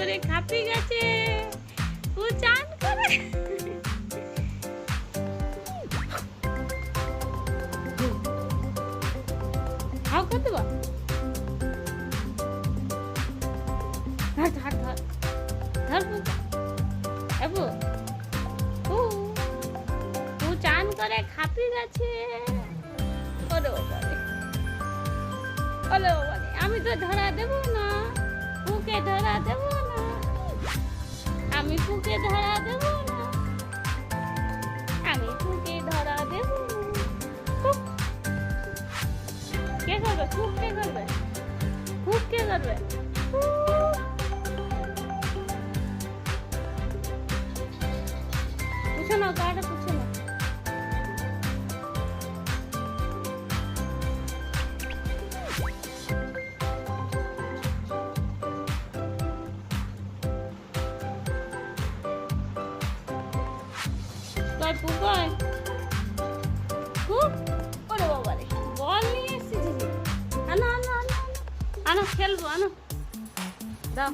করে খাপি গেছে, ও চান করে। হাও কত বা ধর ধর ধর ধর এবু ও চান করে খাপি গেছে। ওরে বাবারে, ওরে বাবারে, আমি তো ধরা দেব না, পুকে ধরা দেব না, আমি পুকে ধরা দেব না, আমি পুকে ধরা দেব না। কে করবে? ফুক কে করবে? ফুক কে করবে? পুছো না, গাড়া পুছো না। কয় ফুক কয় ফুক। ওরে বাবারে, বল নিয়ে এসেছি দিদি। আনো আনো আনো আনো, খেলবো, আনো দাও।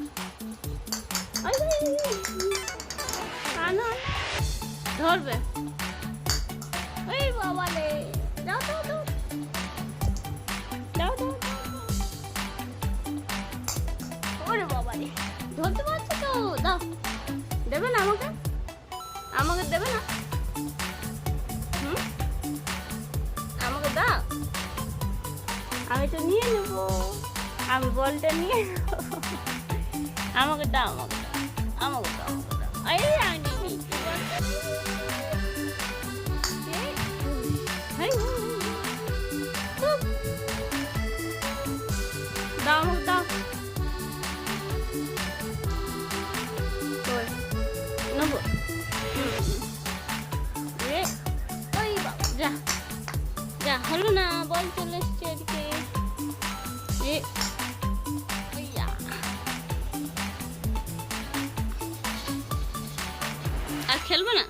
আনো ধরবে। ওই বাবারে, দাও দাও দাও দাও দাও। ওরে বাবারে, ধরতে পারছো তো? দাও, দেবে না আমাকে? আমাকে দেবে না? আমাকে দাও, আমি তো নিয়ে নেবো, আমি বলটা নিয়ে নেবো। আমাকে দাও, আমাকে দাও, আমাকে দাও, আমাকে দাও। এই আমি নিচ্ছি বলটা। দাও, আমাকে দাও। নেবো। ওই বাবা, যা যা, হলো না, বল চলে এসছে এদিকে। আর খেলবো না।